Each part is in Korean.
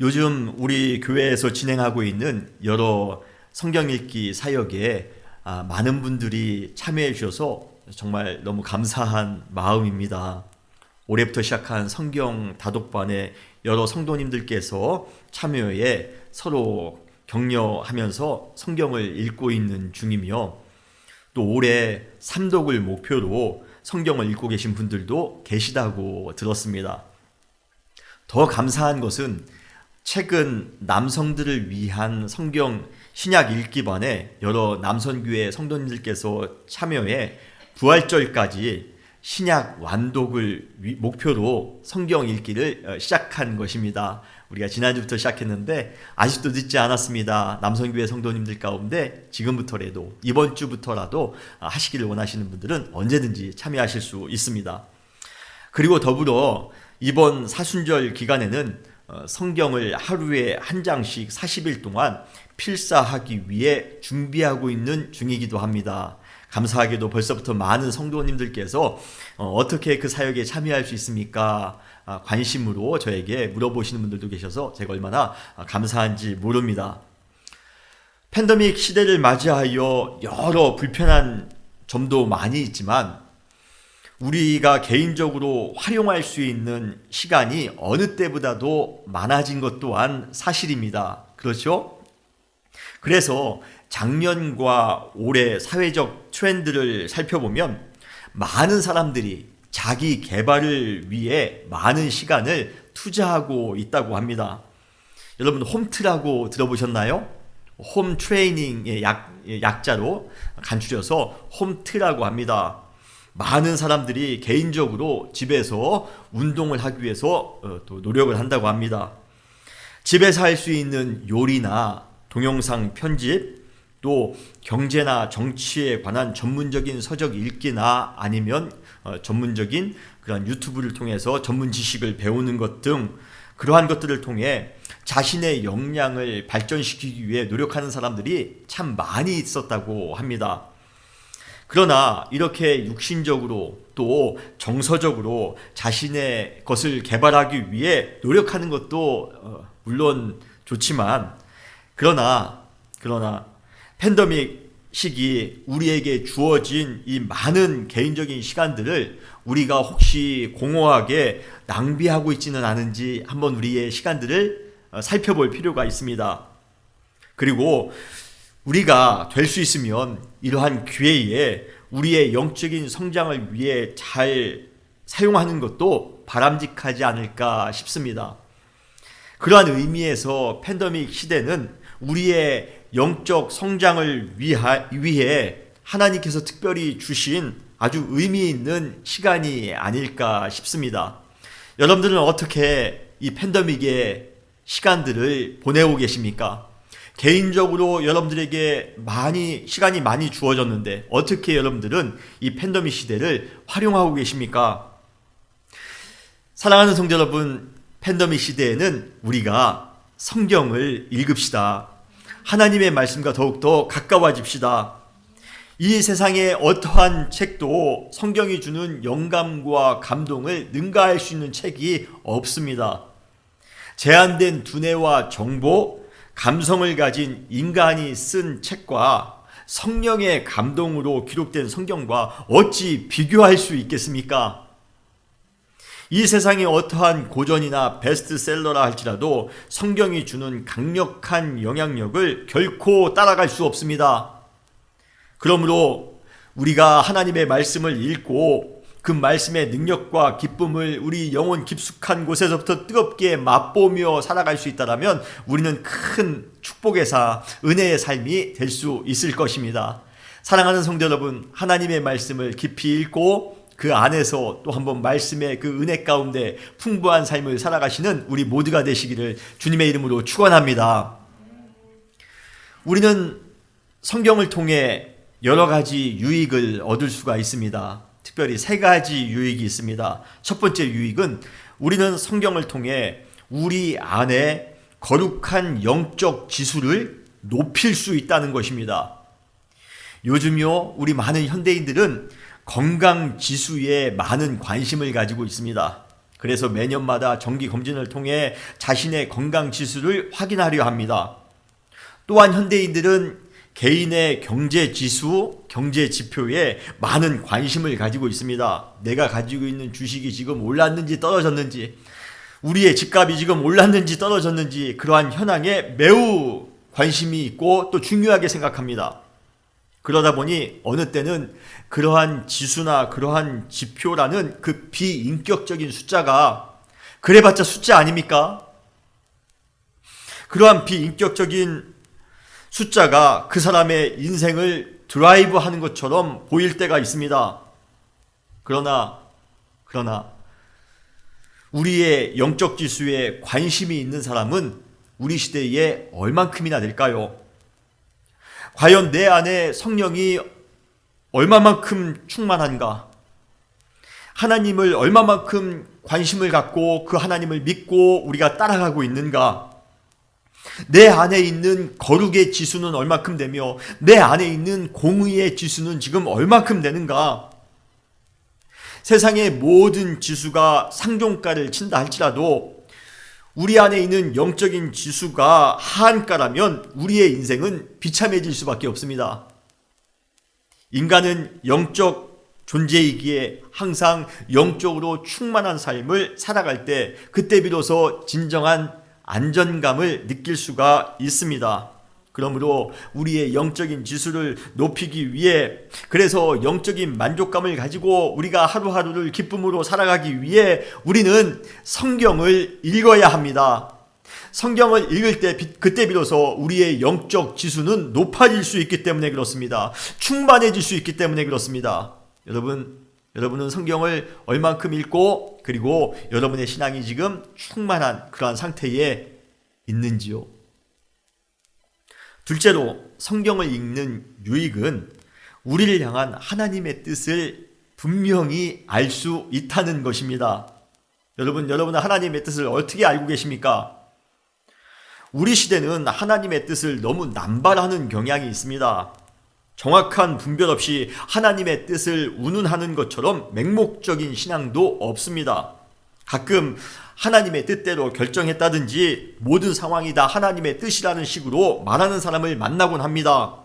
요즘 우리 교회에서 진행하고 있는 여러 성경 읽기 사역에 많은 분들이 참여해 주셔서 정말 너무 감사한 마음입니다. 올해부터 시작한 성경 다독반에 여러 성도님들께서 참여해 서로 격려하면서 성경을 읽고 있는 중이며, 또 올해 삼독을 목표로 성경을 읽고 계신 분들도 계시다고 들었습니다. 더 감사한 것은 최근 남성들을 위한 성경 신약 읽기반에 여러 남선교회 성도님들께서 참여해 부활절까지 신약 완독을 목표로 성경 읽기를 시작한 것입니다. 우리가 지난주부터 시작했는데 아직도 늦지 않았습니다. 남선교회 성도님들 가운데 지금부터라도, 이번 주부터라도 하시기를 원하시는 분들은 언제든지 참여하실 수 있습니다. 그리고 더불어 이번 사순절 기간에는 성경을 하루에 한 장씩 40일 동안 필사하기 위해 준비하고 있는 중이기도 합니다. 감사하게도 벌써부터 많은 성도님들께서 어떻게 그 사역에 참여할 수 있습니까? 관심으로 저에게 물어보시는 분들도 계셔서 제가 얼마나 감사한지 모릅니다. 팬데믹 시대를 맞이하여 여러 불편한 점도 많이 있지만 우리가 개인적으로 활용할 수 있는 시간이 어느 때보다도 많아진 것 또한 사실입니다. 그렇죠? 그래서 작년과 올해 사회적 트렌드를 살펴보면 많은 사람들이 자기 개발을 위해 많은 시간을 투자하고 있다고 합니다. 여러분, 홈트라고 들어보셨나요? 홈 트레이닝의 약자로 간추려서 홈트라고 합니다. 많은 사람들이 개인적으로 집에서 운동을 하기 위해서 또 노력을 한다고 합니다. 집에서 할 수 있는 요리나 동영상 편집, 또 경제나 정치에 관한 전문적인 서적 읽기나 아니면 전문적인 그런 유튜브를 통해서 전문 지식을 배우는 것 등 그러한 것들을 통해 자신의 역량을 발전시키기 위해 노력하는 사람들이 참 많이 있었다고 합니다. 그러나 이렇게 육신적으로 또 정서적으로 자신의 것을 개발하기 위해 노력하는 것도 물론 좋지만, 그러나 팬데믹 시기 우리에게 주어진 이 많은 개인적인 시간들을 우리가 혹시 공허하게 낭비하고 있지는 않은지 한번 우리의 시간들을 살펴볼 필요가 있습니다. 그리고 우리가 될 수 있으면 이러한 기회에 우리의 영적인 성장을 위해 잘 사용하는 것도 바람직하지 않을까 싶습니다. 그러한 의미에서 팬데믹 시대는 우리의 영적 성장을 위해 하나님께서 특별히 주신 아주 의미 있는 시간이 아닐까 싶습니다. 여러분들은 어떻게 이 팬데믹의 시간들을 보내고 계십니까? 개인적으로 여러분들에게 시간이 많이 주어졌는데 어떻게 여러분들은 이 팬데믹 시대를 활용하고 계십니까? 사랑하는 성도 여러분, 팬데믹 시대에는 우리가 성경을 읽읍시다. 하나님의 말씀과 더욱더 가까워집시다. 이 세상의 어떠한 책도 성경이 주는 영감과 감동을 능가할 수 있는 책이 없습니다. 제한된 두뇌와 정보, 감성을 가진 인간이 쓴 책과 성령의 감동으로 기록된 성경과 어찌 비교할 수 있겠습니까? 이 세상의 어떠한 고전이나 베스트셀러라 할지라도 성경이 주는 강력한 영향력을 결코 따라갈 수 없습니다. 그러므로 우리가 하나님의 말씀을 읽고 그 말씀의 능력과 기쁨을 우리 영혼 깊숙한 곳에서부터 뜨겁게 맛보며 살아갈 수 있다면 우리는 큰 축복의 은혜의 삶이 될 수 있을 것입니다. 사랑하는 성도 여러분, 하나님의 말씀을 깊이 읽고 그 안에서 또 한번 말씀의 그 은혜 가운데 풍부한 삶을 살아가시는 우리 모두가 되시기를 주님의 이름으로 축원합니다. 우리는 성경을 통해 여러 가지 유익을 얻을 수가 있습니다. 특별히 세 가지 유익이 있습니다. 첫 번째 유익은 우리는 성경을 통해 우리 안에 거룩한 영적 지수를 높일 수 있다는 것입니다. 요즘요, 우리 많은 현대인들은 건강 지수에 많은 관심을 가지고 있습니다. 그래서 매년마다 정기 검진을 통해 자신의 건강 지수를 확인하려 합니다. 또한 현대인들은 개인의 경제 지수, 경제 지표에 많은 관심을 가지고 있습니다. 내가 가지고 있는 주식이 지금 올랐는지 떨어졌는지, 우리의 집값이 지금 올랐는지 떨어졌는지, 그러한 현황에 매우 관심이 있고 또 중요하게 생각합니다. 그러다 보니 어느 때는 그러한 지수나 그러한 지표라는 그 비인격적인 숫자가 그래봤자 숫자 아닙니까? 그러한 비인격적인 숫자가 그 사람의 인생을 드라이브하는 것처럼 보일 때가 있습니다. 그러나 우리의 영적 지수에 관심이 있는 사람은 우리 시대에 얼만큼이나 될까요? 과연 내 안에 성령이 얼마만큼 충만한가? 하나님을 얼마만큼 관심을 갖고 그 하나님을 믿고 우리가 따라가고 있는가? 내 안에 있는 거룩의 지수는 얼마큼 되며 내 안에 있는 공의의 지수는 지금 얼마큼 되는가? 세상의 모든 지수가 상종가를 친다 할지라도 우리 안에 있는 영적인 지수가 하한가라면 우리의 인생은 비참해질 수밖에 없습니다. 인간은 영적 존재이기에 항상 영적으로 충만한 삶을 살아갈 때 그때 비로소 진정한 안전감을 느낄 수가 있습니다. 그러므로 우리의 영적인 지수를 높이기 위해, 그래서 영적인 만족감을 가지고 우리가 하루하루를 기쁨으로 살아가기 위해 우리는 성경을 읽어야 합니다. 성경을 읽을 때 그때 비로소 우리의 영적 지수는 높아질 수 있기 때문에 그렇습니다. 충만해질 수 있기 때문에 그렇습니다. 여러분은 성경을 얼만큼 읽고 그리고 여러분의 신앙이 지금 충만한 그러한 상태에 있는지요? 둘째로, 성경을 읽는 유익은 우리를 향한 하나님의 뜻을 분명히 알 수 있다는 것입니다. 여러분은 하나님의 뜻을 어떻게 알고 계십니까? 우리 시대는 하나님의 뜻을 너무 남발하는 경향이 있습니다. 정확한 분별 없이 하나님의 뜻을 운운하는 것처럼 맹목적인 신앙도 없습니다. 가끔 하나님의 뜻대로 결정했다든지 모든 상황이 다 하나님의 뜻이라는 식으로 말하는 사람을 만나곤 합니다.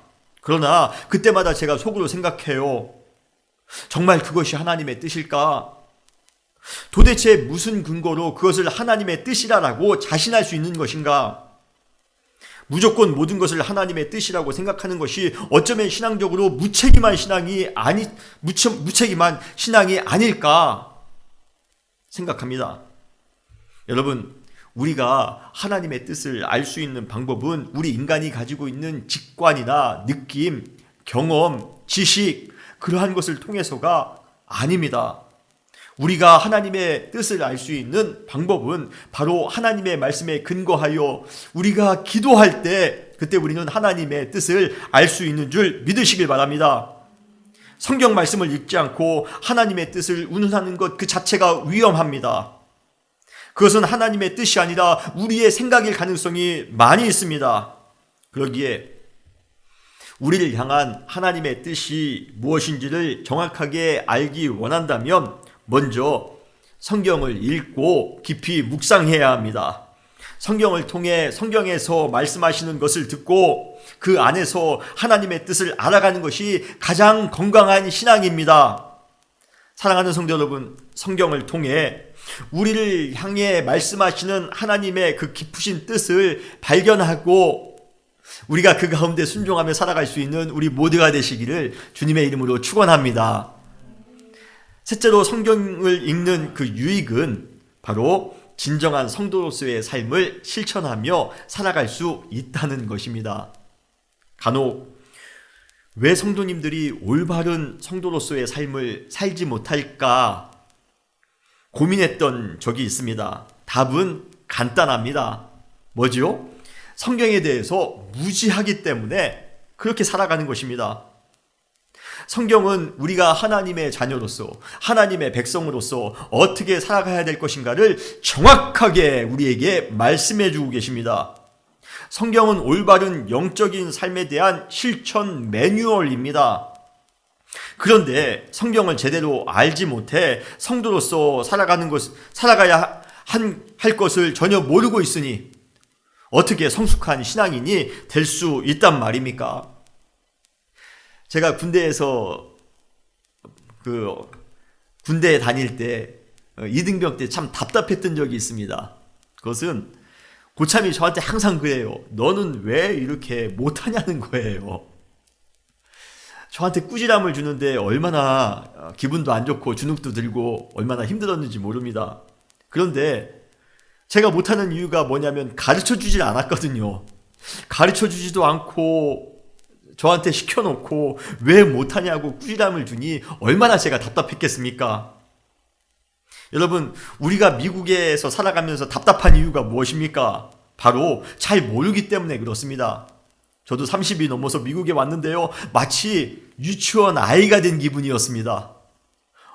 그러나 그때마다 제가 속으로 생각해요. 정말 그것이 하나님의 뜻일까? 도대체 무슨 근거로 그것을 하나님의 뜻이라고 자신할 수 있는 것인가? 무조건 모든 것을 하나님의 뜻이라고 생각하는 것이 어쩌면 신앙적으로 무책임한 신앙이 아닐까 생각합니다. 여러분, 우리가 하나님의 뜻을 알 수 있는 방법은 우리 인간이 가지고 있는 직관이나 느낌, 경험, 지식, 그러한 것을 통해서가 아닙니다. 우리가 하나님의 뜻을 알 수 있는 방법은 바로 하나님의 말씀에 근거하여 우리가 기도할 때 그때 우리는 하나님의 뜻을 알 수 있는 줄 믿으시길 바랍니다. 성경 말씀을 읽지 않고 하나님의 뜻을 운운하는 것 그 자체가 위험합니다. 그것은 하나님의 뜻이 아니라 우리의 생각일 가능성이 많이 있습니다. 그러기에 우리를 향한 하나님의 뜻이 무엇인지를 정확하게 알기 원한다면 먼저 성경을 읽고 깊이 묵상해야 합니다. 성경을 통해 성경에서 말씀하시는 것을 듣고 그 안에서 하나님의 뜻을 알아가는 것이 가장 건강한 신앙입니다. 사랑하는 성도 여러분, 성경을 통해 우리를 향해 말씀하시는 하나님의 그 깊으신 뜻을 발견하고 우리가 그 가운데 순종하며 살아갈 수 있는 우리 모두가 되시기를 주님의 이름으로 축원합니다. 셋째로, 성경을 읽는 그 유익은 바로 진정한 성도로서의 삶을 실천하며 살아갈 수 있다는 것입니다. 간혹 왜 성도님들이 올바른 성도로서의 삶을 살지 못할까 고민했던 적이 있습니다. 답은 간단합니다. 뭐지요? 성경에 대해서 무지하기 때문에 그렇게 살아가는 것입니다. 성경은 우리가 하나님의 자녀로서, 하나님의 백성으로서 어떻게 살아가야 될 것인가를 정확하게 우리에게 말씀해 주고 계십니다. 성경은 올바른 영적인 삶에 대한 실천 매뉴얼입니다. 그런데 성경을 제대로 알지 못해 성도로서 살아가야 할 것을 전혀 모르고 있으니 어떻게 성숙한 신앙인이 될 수 있단 말입니까? 제가 군대에 다닐 때 이등병 때 참 답답했던 적이 있습니다. 그것은 고참이 저한테 항상 그래요. 너는 왜 이렇게 못하냐는 거예요. 저한테 꾸지람을 주는데 얼마나 기분도 안 좋고 주눅도 들고 얼마나 힘들었는지 모릅니다. 그런데 제가 못하는 이유가 뭐냐면 가르쳐 주질 않았거든요. 가르쳐 주지도 않고 저한테 시켜놓고 왜 못하냐고 꾸지람을 주니 얼마나 제가 답답했겠습니까? 여러분, 우리가 미국에서 살아가면서 답답한 이유가 무엇입니까? 바로 잘 모르기 때문에 그렇습니다. 저도 30이 넘어서 미국에 왔는데요, 마치 유치원 아이가 된 기분이었습니다.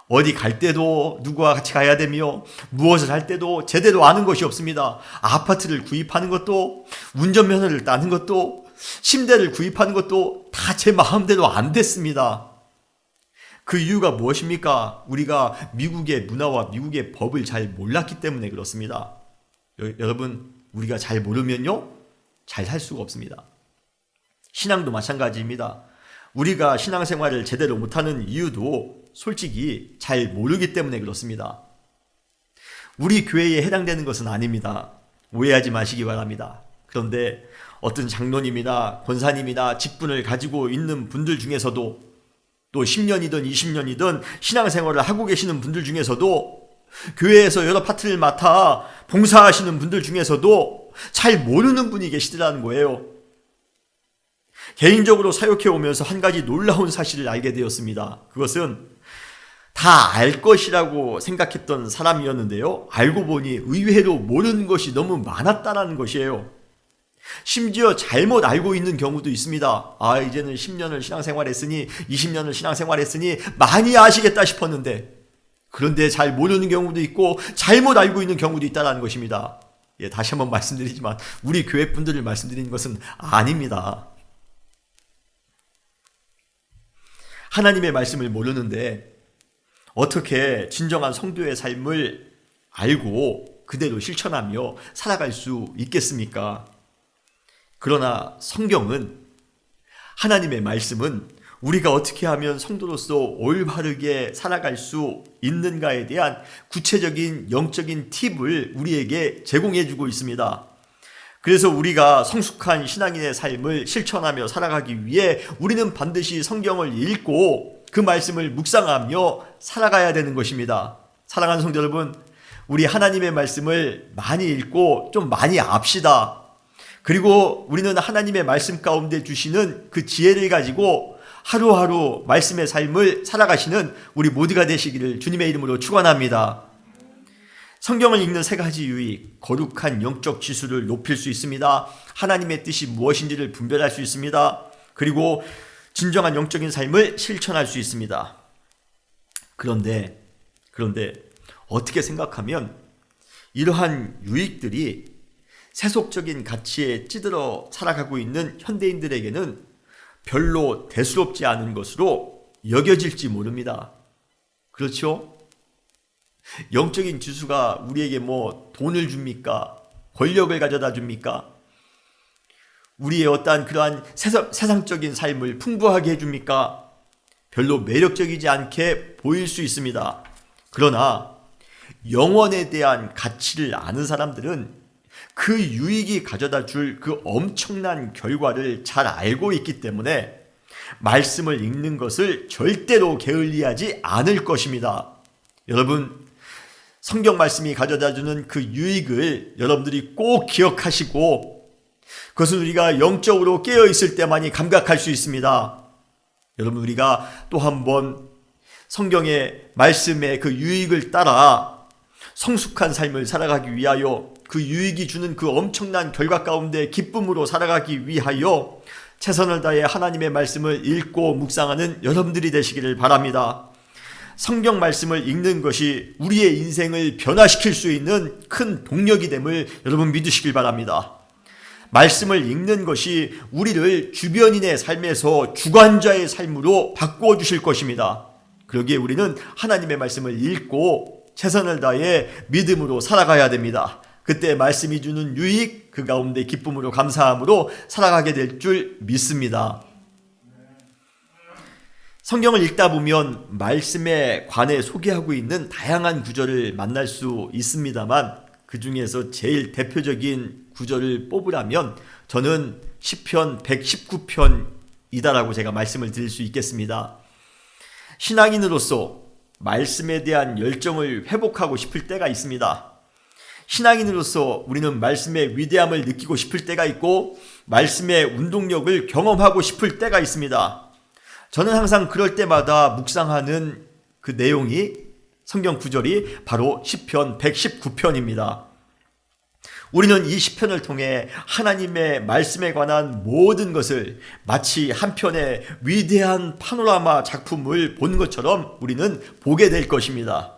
어디 갈 때도 누구와 같이 가야 되며 무엇을 할 때도 제대로 아는 것이 없습니다. 아파트를 구입하는 것도, 운전면허를 따는 것도, 침대를 구입하는 것도 다 제 마음대로 안 됐습니다. 그 이유가 무엇입니까? 우리가 미국의 문화와 미국의 법을 잘 몰랐기 때문에 그렇습니다. 여러분, 우리가 잘 모르면요, 잘 살 수가 없습니다. 신앙도 마찬가지입니다. 우리가 신앙생활을 제대로 못하는 이유도 솔직히 잘 모르기 때문에 그렇습니다. 우리 교회에 해당되는 것은 아닙니다. 오해하지 마시기 바랍니다. 그런데 어떤 장로님이나 권사님이나 직분을 가지고 있는 분들 중에서도, 또 10년이든 20년이든 신앙생활을 하고 계시는 분들 중에서도, 교회에서 여러 파트를 맡아 봉사하시는 분들 중에서도 잘 모르는 분이 계시더라는 거예요. 개인적으로 사역해 오면서 한 가지 놀라운 사실을 알게 되었습니다. 그것은 다 알 것이라고 생각했던 사람이었는데요, 알고 보니 의외로 모르는 것이 너무 많았다는 것이에요. 심지어 잘못 알고 있는 경우도 있습니다. 이제는 10년을 신앙생활했으니 20년을 신앙생활했으니 많이 아시겠다 싶었는데, 그런데 잘 모르는 경우도 있고 잘못 알고 있는 경우도 있다는 것입니다. 다시 한번 말씀드리지만 우리 교회 분들을 말씀드리는 것은 아닙니다. 하나님의 말씀을 모르는데 어떻게 진정한 성도의 삶을 알고 그대로 실천하며 살아갈 수 있겠습니까? 그러나 성경은, 하나님의 말씀은 우리가 어떻게 하면 성도로서 올바르게 살아갈 수 있는가에 대한 구체적인 영적인 팁을 우리에게 제공해 주고 있습니다. 그래서 우리가 성숙한 신앙인의 삶을 실천하며 살아가기 위해 우리는 반드시 성경을 읽고 그 말씀을 묵상하며 살아가야 되는 것입니다. 사랑하는 성도 여러분, 우리 하나님의 말씀을 많이 읽고 좀 많이 압시다. 그리고 우리는 하나님의 말씀 가운데 주시는 그 지혜를 가지고 하루하루 말씀의 삶을 살아가시는 우리 모두가 되시기를 주님의 이름으로 축원합니다. 성경을 읽는 세 가지 유익, 거룩한 영적 지수를 높일 수 있습니다. 하나님의 뜻이 무엇인지를 분별할 수 있습니다. 그리고 진정한 영적인 삶을 실천할 수 있습니다. 그런데 어떻게 생각하면 이러한 유익들이 세속적인 가치에 찌들어 살아가고 있는 현대인들에게는 별로 대수롭지 않은 것으로 여겨질지 모릅니다. 그렇죠? 영적인 지수가 우리에게 돈을 줍니까? 권력을 가져다 줍니까? 우리의 어떠한 그러한 세상적인 삶을 풍부하게 해줍니까? 별로 매력적이지 않게 보일 수 있습니다. 그러나 영원에 대한 가치를 아는 사람들은 그 유익이 가져다 줄 그 엄청난 결과를 잘 알고 있기 때문에 말씀을 읽는 것을 절대로 게을리하지 않을 것입니다. 여러분, 성경 말씀이 가져다 주는 그 유익을 여러분들이 꼭 기억하시고, 그것은 우리가 영적으로 깨어 있을 때만이 감각할 수 있습니다. 여러분, 우리가 또 한번 성경의 말씀의 그 유익을 따라 성숙한 삶을 살아가기 위하여, 그 유익이 주는 그 엄청난 결과 가운데 기쁨으로 살아가기 위하여 최선을 다해 하나님의 말씀을 읽고 묵상하는 여러분들이 되시기를 바랍니다. 성경 말씀을 읽는 것이 우리의 인생을 변화시킬 수 있는 큰 동력이 됨을 여러분 믿으시길 바랍니다. 말씀을 읽는 것이 우리를 주변인의 삶에서 주관자의 삶으로 바꾸어 주실 것입니다. 그러기에 우리는 하나님의 말씀을 읽고 최선을 다해 믿음으로 살아가야 됩니다. 그때 말씀이 주는 유익, 그 가운데 기쁨으로 감사함으로 살아가게 될 줄 믿습니다. 성경을 읽다 보면 말씀에 관해 소개하고 있는 다양한 구절을 만날 수 있습니다만 그 중에서 제일 대표적인 구절을 뽑으라면 저는 시편 119편이다라고 제가 말씀을 드릴 수 있겠습니다. 신앙인으로서 말씀에 대한 열정을 회복하고 싶을 때가 있습니다. 신앙인으로서 우리는 말씀의 위대함을 느끼고 싶을 때가 있고 말씀의 운동력을 경험하고 싶을 때가 있습니다. 저는 항상 그럴 때마다 묵상하는 그 내용이 성경 구절이 바로 시편 119편입니다. 우리는 이 시편을 통해 하나님의 말씀에 관한 모든 것을 마치 한 편의 위대한 파노라마 작품을 본 것처럼 우리는 보게 될 것입니다.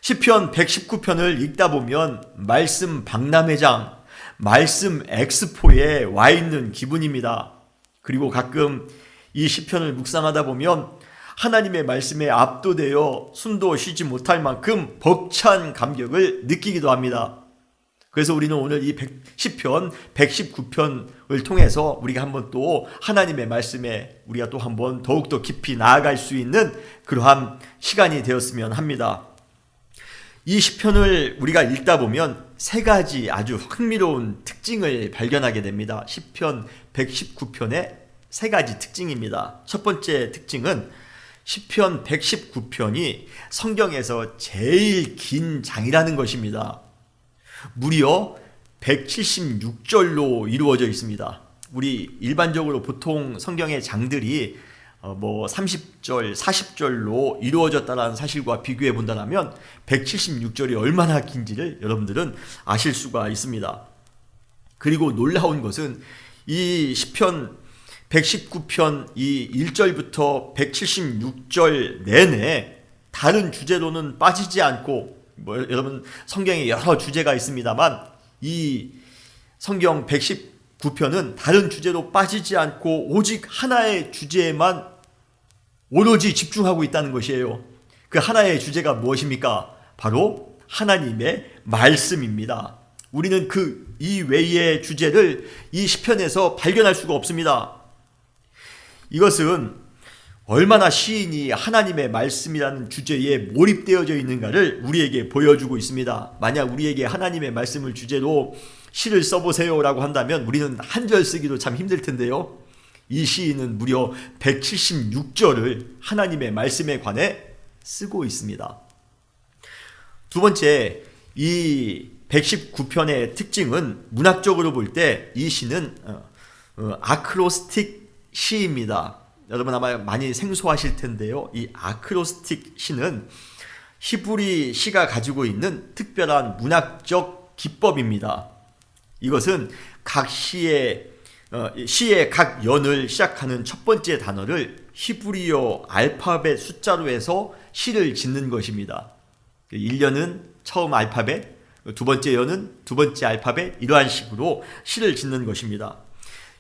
시편 119편을 읽다 보면 말씀 박람회장, 말씀 엑스포에 와 있는 기분입니다. 그리고 가끔 이 시편을 묵상하다 보면 하나님의 말씀에 압도되어 숨도 쉬지 못할 만큼 벅찬 감격을 느끼기도 합니다. 그래서 우리는 오늘 이 시편 119편을 통해서 우리가 한번 또 하나님의 말씀에 우리가 또 한번 더욱더 깊이 나아갈 수 있는 그러한 시간이 되었으면 합니다. 이 시편을 우리가 읽다 보면 세 가지 아주 흥미로운 특징을 발견하게 됩니다. 시편 119편의 세 가지 특징입니다. 첫 번째 특징은 시편 119편이 성경에서 제일 긴 장이라는 것입니다. 무려 176절로 이루어져 있습니다. 우리 일반적으로 보통 성경의 장들이 30절, 40절로 이루어졌다는 사실과 비교해 본다면 176절이 얼마나 긴지를 여러분들은 아실 수가 있습니다. 그리고 놀라운 것은 이 시편 119편 이 1절부터 176절 내내 다른 주제로는 빠지지 않고 여러분 성경에 여러 주제가 있습니다만 이 성경 119편은 다른 주제로 빠지지 않고 오직 하나의 주제에만 오로지 집중하고 있다는 것이에요. 그 하나의 주제가 무엇입니까? 바로 하나님의 말씀입니다. 우리는 그 이외의 주제를 이 시편에서 발견할 수가 없습니다. 이것은 얼마나 시인이 하나님의 말씀이라는 주제에 몰입되어져 있는가를 우리에게 보여주고 있습니다. 만약 우리에게 하나님의 말씀을 주제로 시를 써보세요라고 한다면 우리는 한 절 쓰기도 참 힘들 텐데요. 이 시인은 무려 176절을 하나님의 말씀에 관해 쓰고 있습니다. 두 번째, 이 119편의 특징은 문학적으로 볼 때 이 시는 아크로스틱 시입니다. 여러분 아마 많이 생소하실 텐데요. 이 아크로스틱 시는 히브리 시가 가지고 있는 특별한 문학적 기법입니다. 이것은 각 시의 각 연을 시작하는 첫 번째 단어를 히브리어 알파벳 숫자로 해서 시를 짓는 것입니다. 1년은 처음 알파벳, 두 번째 연은 두 번째 알파벳, 이러한 식으로 시를 짓는 것입니다.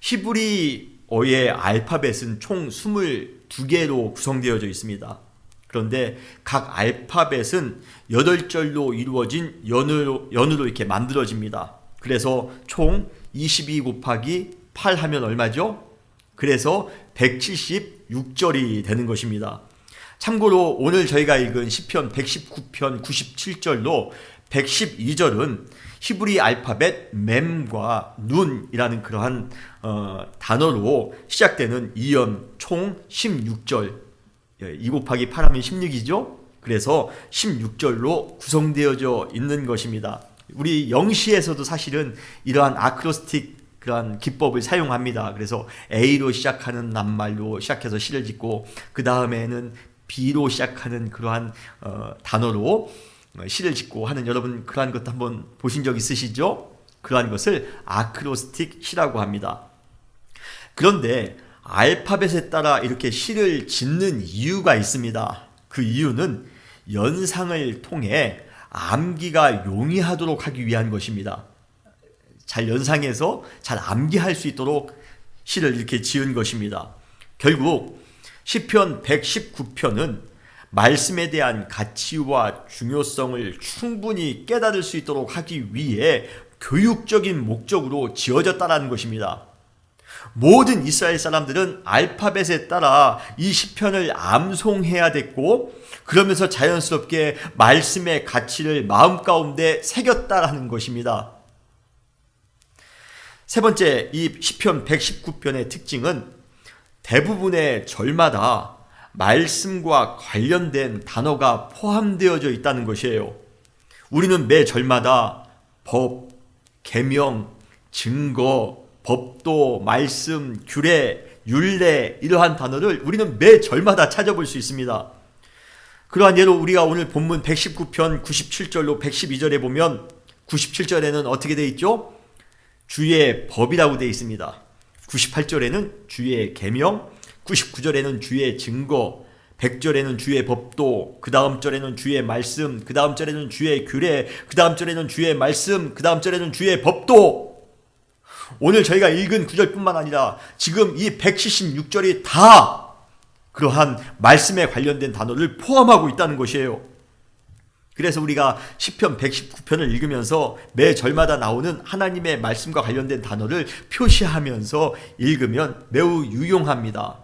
히브리어의 알파벳은 총 22개로 구성되어져 있습니다. 그런데 각 알파벳은 8절로 이루어진 연으로 이렇게 만들어집니다. 그래서 총 22 곱하기 8 하면 얼마죠? 그래서 176절이 되는 것입니다. 참고로 오늘 저희가 읽은 시편 119편 97절로 112절은 히브리 알파벳 mem과 눈이라는 그러한 단어로 시작되는 이연 총 16절, 2 곱하기 8 하면 16이죠. 그래서 16절로 구성되어져 있는 것입니다. 우리 영시에서도 사실은 이러한 아크로스틱 그러한 기법을 사용합니다. 그래서 A로 시작하는 낱말로 시작해서 시를 짓고 그 다음에는 B로 시작하는 그러한 단어로 시를 짓고 하는, 여러분 그러한 것도 한번 보신 적 있으시죠? 그러한 것을 아크로스틱 시라고 합니다. 그런데 알파벳에 따라 이렇게 시를 짓는 이유가 있습니다. 그 이유는 연상을 통해 암기가 용이하도록 하기 위한 것입니다. 잘 연상해서 잘 암기할 수 있도록 시를 이렇게 지은 것입니다. 결국 시편 119편은 말씀에 대한 가치와 중요성을 충분히 깨달을 수 있도록 하기 위해 교육적인 목적으로 지어졌다는 것입니다. 모든 이스라엘 사람들은 알파벳에 따라 이 시편을 암송해야 됐고, 그러면서 자연스럽게 말씀의 가치를 마음 가운데 새겼다라는 것입니다. 세 번째, 이 시편 119편의 특징은 대부분의 절마다 말씀과 관련된 단어가 포함되어져 있다는 것이에요. 우리는 매 절마다 법, 계명, 증거, 법도, 말씀, 규례, 율례 이러한 단어를 우리는 매 절마다 찾아볼 수 있습니다. 그러한 예로 우리가 오늘 본문 119편 97절로 112절에 보면 97절에는 어떻게 되어 있죠? 주의 법이라고 되어 있습니다. 98절에는 주의 계명, 99절에는 주의 증거, 100절에는 주의 법도, 그 다음 절에는 주의 말씀, 그 다음 절에는 주의 규례, 그 다음 절에는 주의 말씀, 그 다음 절에는 주의 법도. 오늘 저희가 읽은 구절뿐만 아니라 지금 이 176절이 다 그러한 말씀에 관련된 단어를 포함하고 있다는 것이에요. 그래서 우리가 시편 119편을 읽으면서 매 절마다 나오는 하나님의 말씀과 관련된 단어를 표시하면서 읽으면 매우 유용합니다.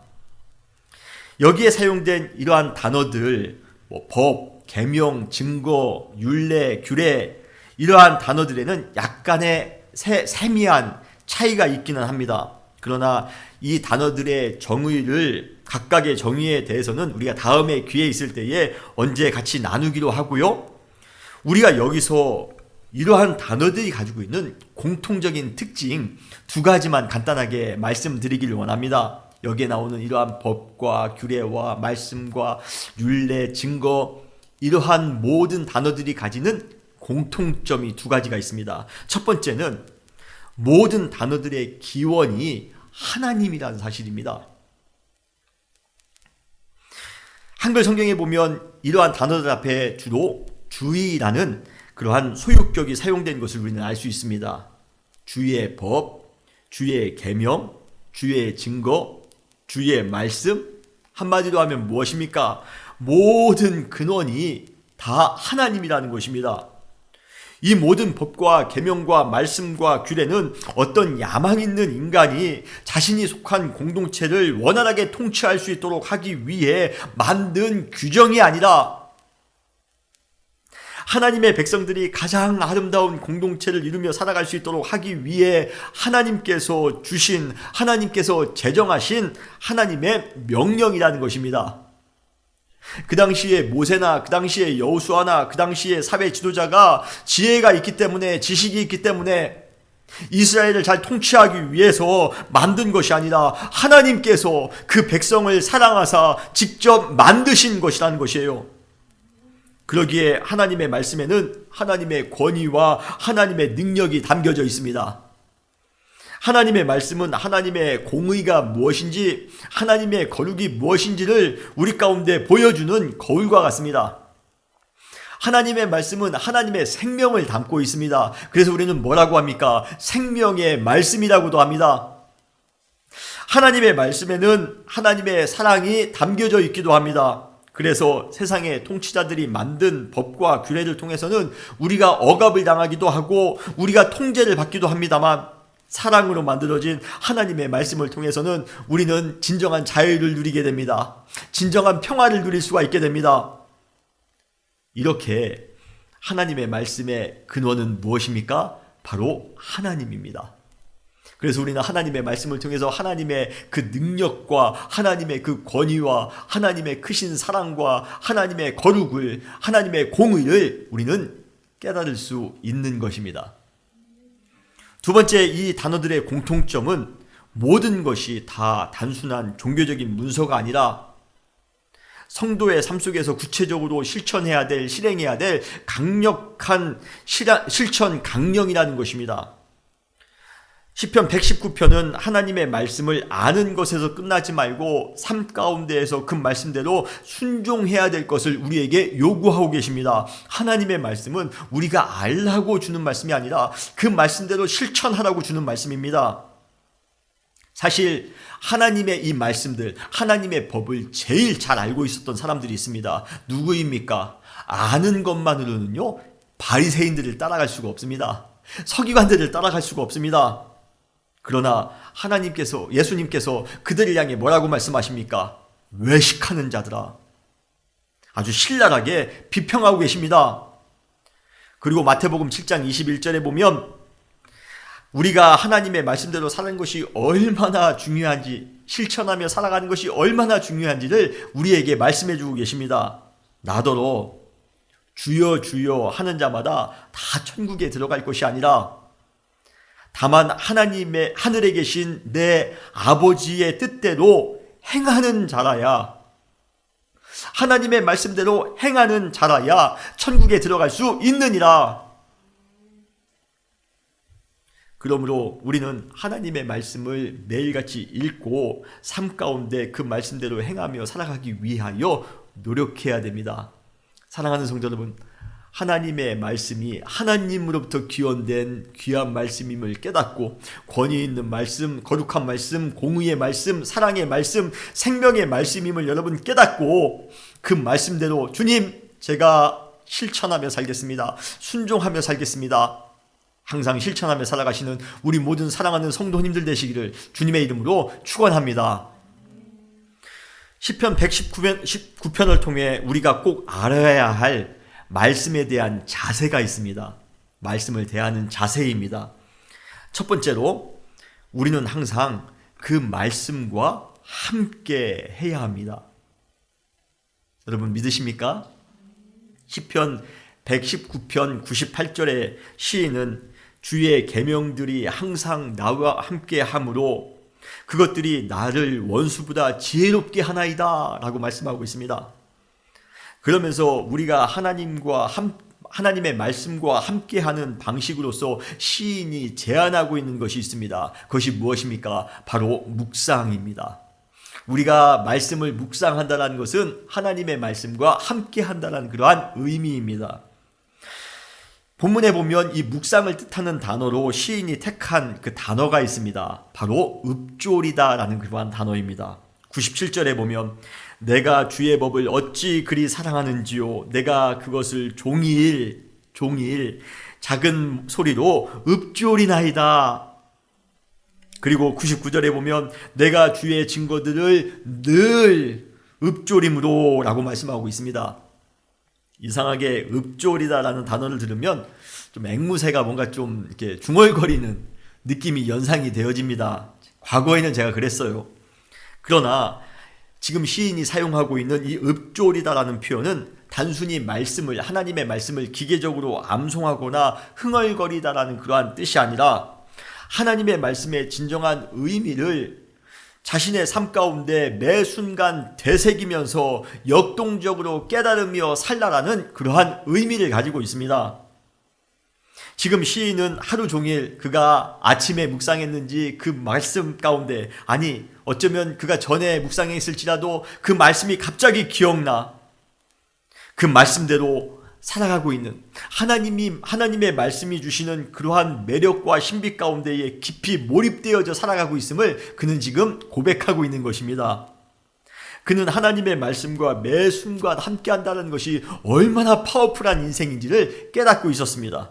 여기에 사용된 이러한 단어들, 법, 계명, 증거, 율례, 규례 이러한 단어들에는 약간의 세미한 차이가 있기는 합니다. 그러나 이 단어들의 정의를, 각각의 정의에 대해서는 우리가 다음에 기회 있을 때에 언제 같이 나누기로 하고요. 우리가 여기서 이러한 단어들이 가지고 있는 공통적인 특징 두 가지만 간단하게 말씀드리기를 원합니다. 여기에 나오는 이러한 법과 규례와 말씀과 율례, 증거 이러한 모든 단어들이 가지는 공통점이 두 가지가 있습니다. 첫 번째는 모든 단어들의 기원이 하나님이라는 사실입니다. 한글 성경에 보면 이러한 단어들 앞에 주로 주의라는 그러한 소유격이 사용된 것을 우리는 알 수 있습니다. 주의 법, 주의 계명, 주의 증거, 주의 말씀, 한마디로 하면 무엇입니까? 모든 근원이 다 하나님이라는 것입니다. 이 모든 법과 계명과 말씀과 규례는 어떤 야망 있는 인간이 자신이 속한 공동체를 원활하게 통치할 수 있도록 하기 위해 만든 규정이 아니라 하나님의 백성들이 가장 아름다운 공동체를 이루며 살아갈 수 있도록 하기 위해 하나님께서 주신, 하나님께서 제정하신 하나님의 명령이라는 것입니다. 그 당시에 모세나 그 당시에 여호수아나 그 당시에 사회 지도자가 지혜가 있기 때문에, 지식이 있기 때문에 이스라엘을 잘 통치하기 위해서 만든 것이 아니라 하나님께서 그 백성을 사랑하사 직접 만드신 것이라는 것이에요. 그러기에 하나님의 말씀에는 하나님의 권위와 하나님의 능력이 담겨져 있습니다. 하나님의 말씀은 하나님의 공의가 무엇인지, 하나님의 거룩이 무엇인지를 우리 가운데 보여주는 거울과 같습니다. 하나님의 말씀은 하나님의 생명을 담고 있습니다. 그래서 우리는 뭐라고 합니까? 생명의 말씀이라고도 합니다. 하나님의 말씀에는 하나님의 사랑이 담겨져 있기도 합니다. 그래서 세상의 통치자들이 만든 법과 규례를 통해서는 우리가 억압을 당하기도 하고 우리가 통제를 받기도 합니다만, 사랑으로 만들어진 하나님의 말씀을 통해서는 우리는 진정한 자유를 누리게 됩니다. 진정한 평화를 누릴 수가 있게 됩니다. 이렇게 하나님의 말씀의 근원은 무엇입니까? 바로 하나님입니다. 그래서 우리는 하나님의 말씀을 통해서 하나님의 그 능력과 하나님의 그 권위와 하나님의 크신 사랑과 하나님의 거룩을, 하나님의 공의를 우리는 깨달을 수 있는 것입니다. 두 번째, 이 단어들의 공통점은 모든 것이 다 단순한 종교적인 문서가 아니라 성도의 삶 속에서 구체적으로 실천해야 될, 실행해야 될 강력한 실천 강령이라는 것입니다. 시편 119편은 하나님의 말씀을 아는 것에서 끝나지 말고 삶 가운데에서 그 말씀대로 순종해야 될 것을 우리에게 요구하고 계십니다. 하나님의 말씀은 우리가 알라고 주는 말씀이 아니라 그 말씀대로 실천하라고 주는 말씀입니다. 사실 하나님의 이 말씀들, 하나님의 법을 제일 잘 알고 있었던 사람들이 있습니다. 누구입니까? 아는 것만으로는요, 바리새인들을 따라갈 수가 없습니다. 서기관들을 따라갈 수가 없습니다. 그러나 하나님께서, 예수님께서 그들을 향해 뭐라고 말씀하십니까? 외식하는 자들아. 아주 신랄하게 비평하고 계십니다. 그리고 마태복음 7장 21절에 보면 우리가 하나님의 말씀대로 사는 것이 얼마나 중요한지, 실천하며 살아가는 것이 얼마나 중요한지를 우리에게 말씀해 주고 계십니다. 나더러 주여 주여 하는 자마다 다 천국에 들어갈 것이 아니라 다만 하나님의 하늘에 계신 내 아버지의 뜻대로 행하는 자라야, 하나님의 말씀대로 행하는 자라야 천국에 들어갈 수 있느니라. 그러므로 우리는 하나님의 말씀을 매일같이 읽고 삶 가운데 그 말씀대로 행하며 살아가기 위하여 노력해야 됩니다. 사랑하는 성도 여러분, 하나님의 말씀이 하나님으로부터 기원된 귀한 말씀임을 깨닫고 권위 있는 말씀, 거룩한 말씀, 공의의 말씀, 사랑의 말씀, 생명의 말씀임을 여러분 깨닫고 그 말씀대로 주님, 제가 실천하며 살겠습니다. 순종하며 살겠습니다. 항상 실천하며 살아가시는 우리 모든 사랑하는 성도님들 되시기를 주님의 이름으로 축원합니다. 시편 119편을 통해 우리가 꼭 알아야 할 말씀에 대한 자세가 있습니다. 말씀을 대하는 자세입니다. 첫 번째로 우리는 항상 그 말씀과 함께 해야 합니다. 여러분 믿으십니까? 시편 119편 98절의 시인은 주의 계명들이 항상 나와 함께 하므로 그것들이 나를 원수보다 지혜롭게 하나이다 라고 말씀하고 있습니다. 그러면서 우리가 하나님의 말씀과 함께하는 방식으로서 시인이 제안하고 있는 것이 있습니다. 그것이 무엇입니까? 바로 묵상입니다. 우리가 말씀을 묵상한다는 것은 하나님의 말씀과 함께한다는 그러한 의미입니다. 본문에 보면 이 묵상을 뜻하는 단어로 시인이 택한 그 단어가 있습니다. 바로 읊조리다라는 그러한 단어입니다. 97절에 보면 내가 주의 법을 어찌 그리 사랑하는지요, 내가 그것을 종일 작은 소리로 읊조리나이다. 그리고 99절에 보면 내가 주의 증거들을 늘 읊조림으로 라고 말씀하고 있습니다. 이상하게 읊조리다라는 단어를 들으면 좀 앵무새가 뭔가 좀 이렇게 중얼거리는 느낌이 연상이 되어집니다. 과거에는 제가 그랬어요. 그러나 지금 시인이 사용하고 있는 이 읊조리다라는 표현은 단순히 하나님의 말씀을 기계적으로 암송하거나 흥얼거리다라는 그러한 뜻이 아니라 하나님의 말씀의 진정한 의미를 자신의 삶 가운데 매 순간 되새기면서 역동적으로 깨달으며 살라라는 그러한 의미를 가지고 있습니다. 지금 시인은 하루 종일 그가 아침에 묵상했는지 그 말씀 가운데, 아니 어쩌면 그가 전에 묵상했을지라도 그 말씀이 갑자기 기억나 그 말씀대로 살아가고 있는 하나님의 말씀이 주시는 그러한 매력과 신비 가운데에 깊이 몰입되어져 살아가고 있음을 그는 지금 고백하고 있는 것입니다. 그는 하나님의 말씀과 매 순간 함께한다는 것이 얼마나 파워풀한 인생인지를 깨닫고 있었습니다.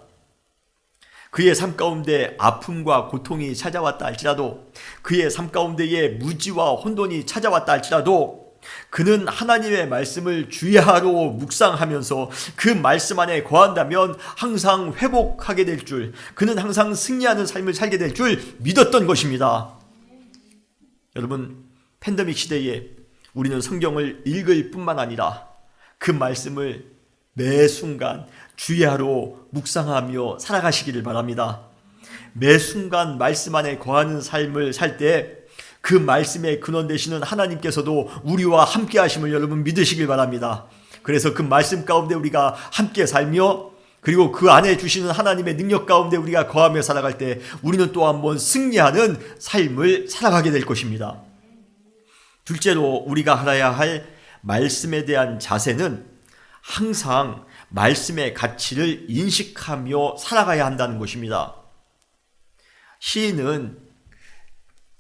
그의 삶 가운데 아픔과 고통이 찾아왔다 할지라도, 그의 삶 가운데에 무지와 혼돈이 찾아왔다 할지라도 그는 하나님의 말씀을 주야로 묵상하면서 그 말씀 안에 거한다면 항상 회복하게 될 줄, 그는 항상 승리하는 삶을 살게 될 줄 믿었던 것입니다. 여러분, 팬데믹 시대에 우리는 성경을 읽을 뿐만 아니라 그 말씀을 매 순간 주야로 묵상하며 살아가시기를 바랍니다. 매 순간 말씀 안에 거하는 삶을 살 때 그 말씀의 근원 되시는 하나님께서도 우리와 함께 하심을 여러분 믿으시길 바랍니다. 그래서 그 말씀 가운데 우리가 함께 살며 그리고 그 안에 주시는 하나님의 능력 가운데 우리가 거하며 살아갈 때 우리는 또 한 번 승리하는 삶을 살아가게 될 것입니다. 둘째로 우리가 알아야 할 말씀에 대한 자세는 항상 말씀의 가치를 인식하며 살아가야 한다는 것입니다. 시인은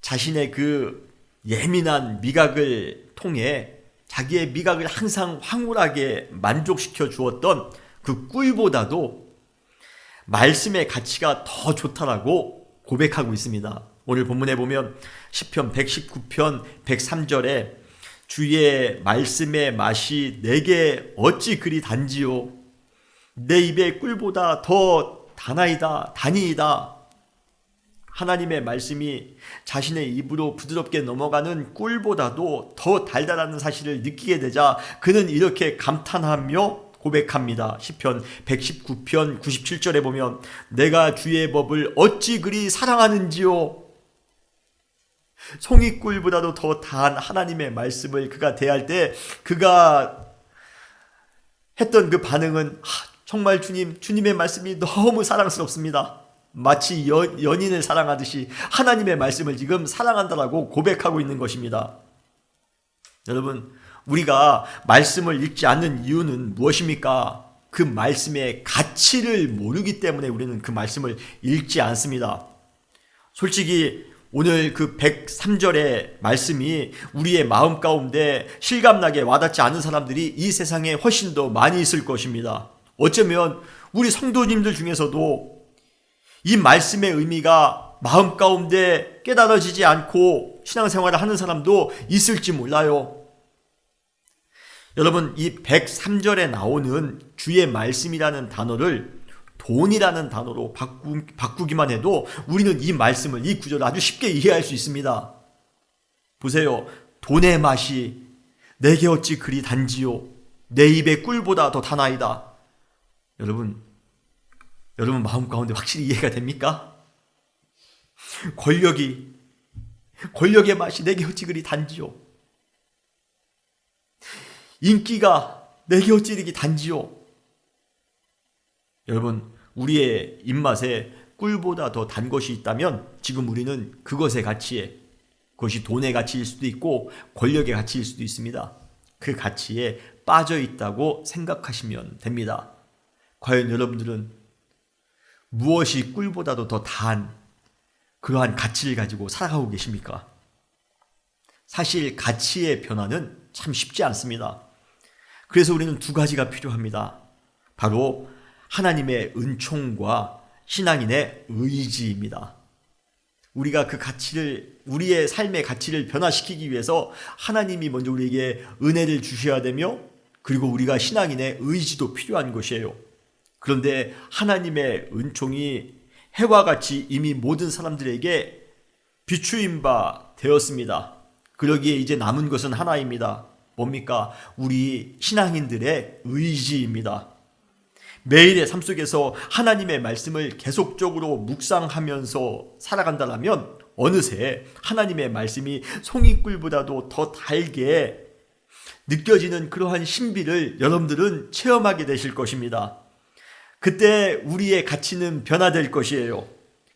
자신의 그 예민한 미각을 통해 자기의 미각을 항상 황홀하게 만족시켜 주었던 그 꿀보다도 말씀의 가치가 더 좋다라고 고백하고 있습니다. 오늘 본문에 보면 시편 119편 103절에 주의 말씀의 맛이 내게 어찌 그리 단지요 내 입의 꿀보다 더 단이이다. 하나님의 말씀이 자신의 입으로 부드럽게 넘어가는 꿀보다도 더 달달하다는 사실을 느끼게 되자 그는 이렇게 감탄하며 고백합니다. 시편 119편 97절에 보면 내가 주의 법을 어찌 그리 사랑하는지요. 송이꿀보다도 더 단 하나님의 말씀을 그가 대할 때 그가 했던 그 반응은 정말 주님의 말씀이 너무 사랑스럽습니다. 마치 연인을 사랑하듯이 하나님의 말씀을 지금 사랑한다라고 고백하고 있는 것입니다. 여러분, 우리가 말씀을 읽지 않는 이유는 무엇입니까? 그 말씀의 가치를 모르기 때문에 우리는 그 말씀을 읽지 않습니다. 솔직히 오늘 그 103절의 말씀이 우리의 마음 가운데 실감나게 와닿지 않은 사람들이 이 세상에 훨씬 더 많이 있을 것입니다. 어쩌면 우리 성도님들 중에서도 이 말씀의 의미가 마음 가운데 깨달아지지 않고 신앙생활을 하는 사람도 있을지 몰라요. 여러분, 이 103절에 나오는 주의 말씀이라는 단어를 돈이라는 단어로 바꾸기만 해도 우리는 이 말씀을, 이 구절을 아주 쉽게 이해할 수 있습니다. 보세요. 돈의 맛이 내게 어찌 그리 단지요 내 입의 꿀보다 더 다나이다. 여러분 마음 가운데 확실히 이해가 됩니까? 권력의 맛이 내게 어찌 그리 단지요. 인기가 내게 어찌 이리 단지요. 여러분, 우리의 입맛에 꿀보다 더 단 것이 있다면 지금 우리는 그것의 가치에, 그것이 돈의 가치일 수도 있고 권력의 가치일 수도 있습니다. 그 가치에 빠져 있다고 생각하시면 됩니다. 과연 여러분들은 무엇이 꿀보다도 더 단 그러한 가치를 가지고 살아가고 계십니까? 사실 가치의 변화는 참 쉽지 않습니다. 그래서 우리는 두 가지가 필요합니다. 바로 하나님의 은총과 신앙인의 의지입니다. 우리가 그 가치를, 우리의 삶의 가치를 변화시키기 위해서 하나님이 먼저 우리에게 은혜를 주셔야 되며 그리고 우리가 신앙인의 의지도 필요한 것이에요. 그런데 하나님의 은총이 해와 같이 이미 모든 사람들에게 비추인 바 되었습니다. 그러기에 이제 남은 것은 하나입니다. 뭡니까? 우리 신앙인들의 의지입니다. 매일의 삶 속에서 하나님의 말씀을 계속적으로 묵상하면서 살아간다면 어느새 하나님의 말씀이 송이꿀보다도 더 달게 느껴지는 그러한 신비를 여러분들은 체험하게 되실 것입니다. 그때 우리의 가치는 변화될 것이에요.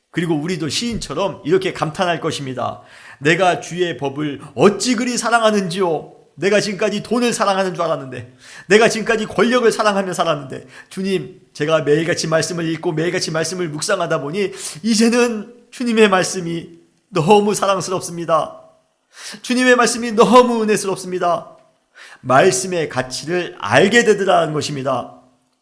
그리고 우리도 시인처럼 이렇게 감탄할 것입니다. 내가 주의 법을 어찌 그리 사랑하는지요. 내가 지금까지 돈을 사랑하는 줄 알았는데, 내가 지금까지 권력을 사랑하며 살았는데, 주님, 제가 매일같이 말씀을 읽고 매일같이 말씀을 묵상하다 보니 이제는 주님의 말씀이 너무 사랑스럽습니다. 주님의 말씀이 너무 은혜스럽습니다. 말씀의 가치를 알게 되더라는 것입니다.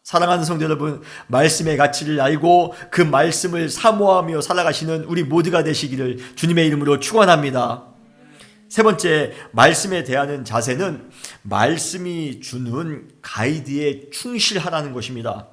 사랑하는 성도 여러분, 말씀의 가치를 알고 그 말씀을 사모하며 살아가시는 우리 모두가 되시기를 주님의 이름으로 축원합니다. 세 번째, 말씀에 대하는 자세는 말씀이 주는 가이드에 충실하라는 것입니다.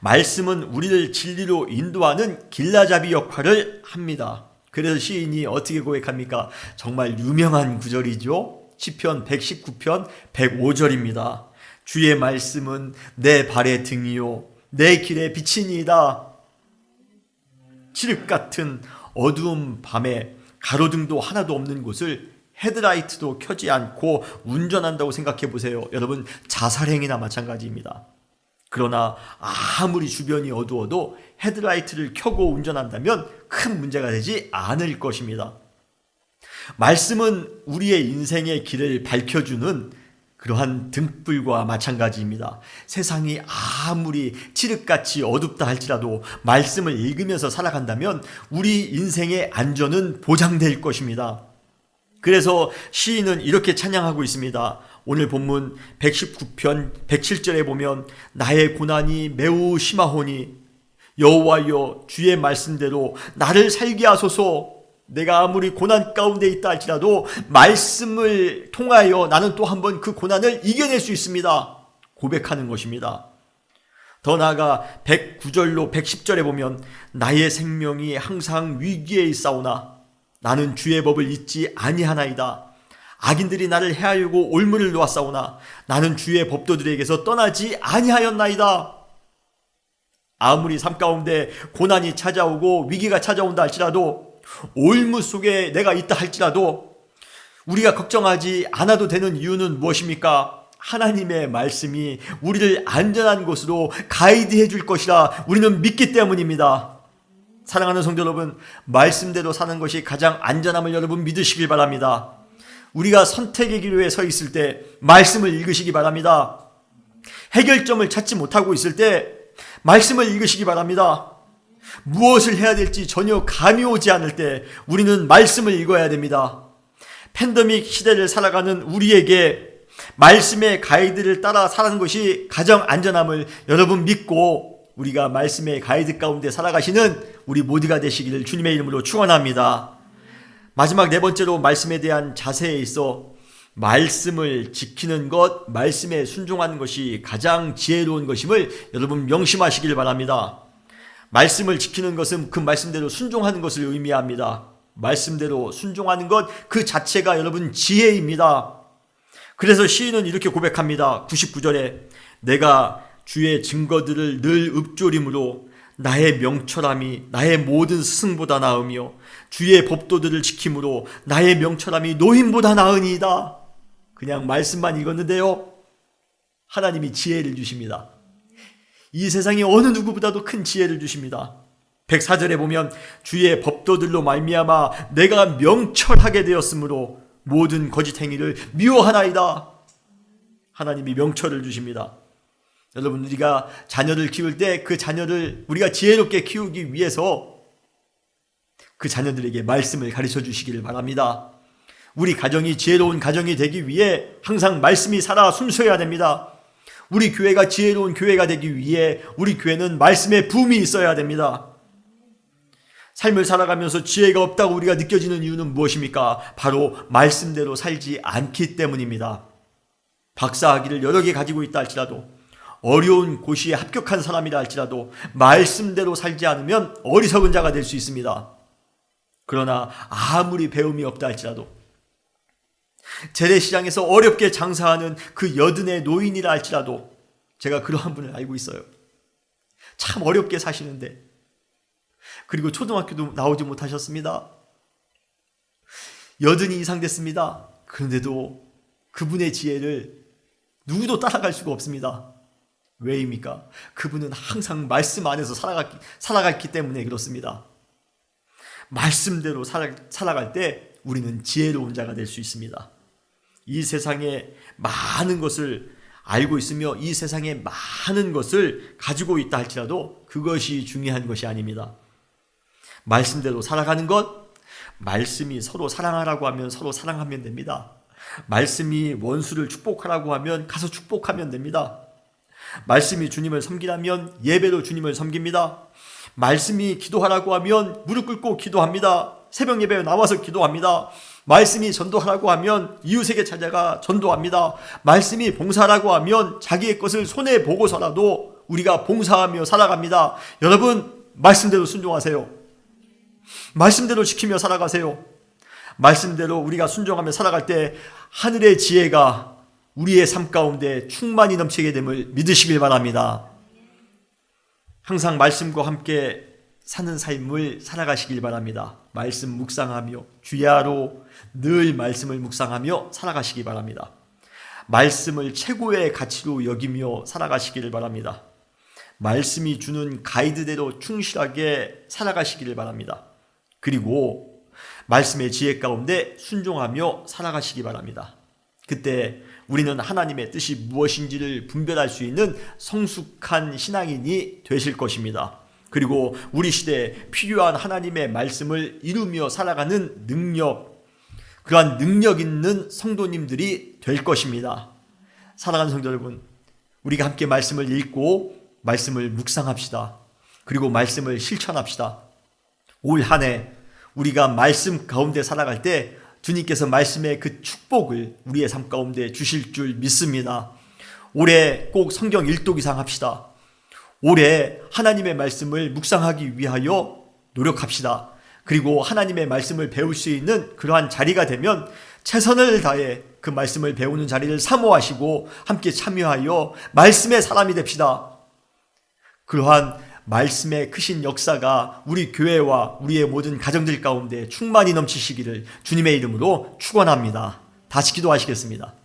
말씀은 우리를 진리로 인도하는 길라잡이 역할을 합니다. 그래서 시인이 어떻게 고백합니까? 정말 유명한 구절이죠. 시편 119편 105절입니다. 주의 말씀은 내 발의 등이요 내 길의 빛이니이다. 칠흑 같은 어두운 밤에 가로등도 하나도 없는 곳을 헤드라이트도 켜지 않고 운전한다고 생각해 보세요. 여러분, 자살행위나 마찬가지입니다. 그러나 아무리 주변이 어두워도 헤드라이트를 켜고 운전한다면 큰 문제가 되지 않을 것입니다. 말씀은 우리의 인생의 길을 밝혀주는 그러한 등불과 마찬가지입니다. 세상이 아무리 칠흑같이 어둡다 할지라도 말씀을 읽으면서 살아간다면 우리 인생의 안전은 보장될 것입니다. 그래서 시인은 이렇게 찬양하고 있습니다. 오늘 본문 119편 107절에 보면 나의 고난이 매우 심하오니 여호와여 주의 말씀대로 나를 살게 하소서. 내가 아무리 고난 가운데 있다 할지라도 말씀을 통하여 나는 또 한 번 그 고난을 이겨낼 수 있습니다. 고백하는 것입니다. 더 나아가 109절로 110절에 보면 나의 생명이 항상 위기에 있사오나 나는 주의 법을 잊지 아니하나이다. 악인들이 나를 해하려고 올무를 놓았사오나 나는 주의 법도들에게서 떠나지 아니하였나이다. 아무리 삶 가운데 고난이 찾아오고 위기가 찾아온다 할지라도 올무 속에 내가 있다 할지라도 우리가 걱정하지 않아도 되는 이유는 무엇입니까? 하나님의 말씀이 우리를 안전한 곳으로 가이드해 줄 것이라 우리는 믿기 때문입니다. 사랑하는 성도 여러분, 말씀대로 사는 것이 가장 안전함을 여러분 믿으시길 바랍니다. 우리가 선택의 기로에 서 있을 때 말씀을 읽으시기 바랍니다. 해결점을 찾지 못하고 있을 때 말씀을 읽으시기 바랍니다. 무엇을 해야 될지 전혀 감이 오지 않을 때 우리는 말씀을 읽어야 됩니다. 팬데믹 시대를 살아가는 우리에게 말씀의 가이드를 따라 사는 것이 가장 안전함을 여러분 믿고 우리가 말씀의 가이드 가운데 살아가시는 우리 모두가 되시기를 주님의 이름으로 축원합니다. 마지막 네 번째로 말씀에 대한 자세에 있어 말씀을 지키는 것, 말씀에 순종하는 것이 가장 지혜로운 것임을 여러분 명심하시길 바랍니다. 말씀을 지키는 것은 그 말씀대로 순종하는 것을 의미합니다. 말씀대로 순종하는 것 그 자체가 여러분 지혜입니다. 그래서 시인은 이렇게 고백합니다. 99절에 내가 주의 증거들을 늘 읊조림으로 나의 명철함이 나의 모든 스승보다 나으며 주의 법도들을 지킴으로 나의 명철함이 노인보다 나으니이다. 그냥 말씀만 읽었는데요, 하나님이 지혜를 주십니다. 이 세상에 어느 누구보다도 큰 지혜를 주십니다. 104절에 보면 주의 법도들로 말미암아 내가 명철하게 되었으므로 모든 거짓 행위를 미워하나이다. 하나님이 명철을 주십니다. 여러분, 우리가 자녀를 키울 때 그 자녀를 우리가 지혜롭게 키우기 위해서 그 자녀들에게 말씀을 가르쳐 주시기를 바랍니다. 우리 가정이 지혜로운 가정이 되기 위해 항상 말씀이 살아 순수해야 됩니다. 우리 교회가 지혜로운 교회가 되기 위해 우리 교회는 말씀의 붐이 있어야 됩니다. 삶을 살아가면서 지혜가 없다고 우리가 느껴지는 이유는 무엇입니까? 바로 말씀대로 살지 않기 때문입니다. 박사학위를 여러 개 가지고 있다 할지라도, 어려운 고시에 합격한 사람이라 할지라도 말씀대로 살지 않으면 어리석은 자가 될 수 있습니다. 그러나 아무리 배움이 없다 할지라도, 재래시장에서 어렵게 장사하는 그 여든의 노인이라 할지라도, 제가 그러한 분을 알고 있어요. 참 어렵게 사시는데, 그리고 초등학교도 나오지 못하셨습니다. 여든이 이상 됐습니다. 그런데도 그분의 지혜를 누구도 따라갈 수가 없습니다. 왜입니까? 그분은 항상 말씀 안에서 살아갔기 때문에 그렇습니다. 말씀대로 살아갈 때 우리는 지혜로운 자가 될 수 있습니다. 이 세상에 많은 것을 알고 있으며 이 세상에 많은 것을 가지고 있다 할지라도 그것이 중요한 것이 아닙니다. 말씀대로 살아가는 것, 말씀이 서로 사랑하라고 하면 서로 사랑하면 됩니다. 말씀이 원수를 축복하라고 하면 가서 축복하면 됩니다. 말씀이 주님을 섬기라면 예배로 주님을 섬깁니다. 말씀이 기도하라고 하면 무릎 꿇고 기도합니다. 새벽 예배에 나와서 기도합니다. 말씀이 전도하라고 하면 이웃에게 찾아가 전도합니다. 말씀이 봉사하라고 하면 자기의 것을 손에 보고서라도 우리가 봉사하며 살아갑니다. 여러분, 말씀대로 순종하세요. 말씀대로 지키며 살아가세요. 말씀대로 우리가 순종하며 살아갈 때 하늘의 지혜가 우리의 삶 가운데 충만히 넘치게 됨을 믿으시길 바랍니다. 항상 말씀과 함께 사는 삶을 살아가시길 바랍니다. 말씀 묵상하며 주야로 늘 말씀을 묵상하며 살아가시기 바랍니다. 말씀을 최고의 가치로 여기며 살아가시기를 바랍니다. 말씀이 주는 가이드대로 충실하게 살아가시기를 바랍니다. 그리고 말씀의 지혜 가운데 순종하며 살아가시기 바랍니다. 그때 우리는 하나님의 뜻이 무엇인지를 분별할 수 있는 성숙한 신앙인이 되실 것입니다. 그리고 우리 시대에 필요한 하나님의 말씀을 이루며 살아가는 능력, 그러한 능력 있는 성도님들이 될 것입니다. 사랑하는 성도 여러분, 우리가 함께 말씀을 읽고 말씀을 묵상합시다. 그리고 말씀을 실천합시다. 올 한 해 우리가 말씀 가운데 살아갈 때 주님께서 말씀의 그 축복을 우리의 삶 가운데 주실 줄 믿습니다. 올해 꼭 성경 1독 이상 합시다. 올해 하나님의 말씀을 묵상하기 위하여 노력합시다. 그리고 하나님의 말씀을 배울 수 있는 그러한 자리가 되면 최선을 다해 그 말씀을 배우는 자리를 사모하시고 함께 참여하여 말씀의 사람이 됩시다. 그러한 말씀의 크신 역사가 우리 교회와 우리의 모든 가정들 가운데 충만히 넘치시기를 주님의 이름으로 축원합니다. 다시 기도하시겠습니다.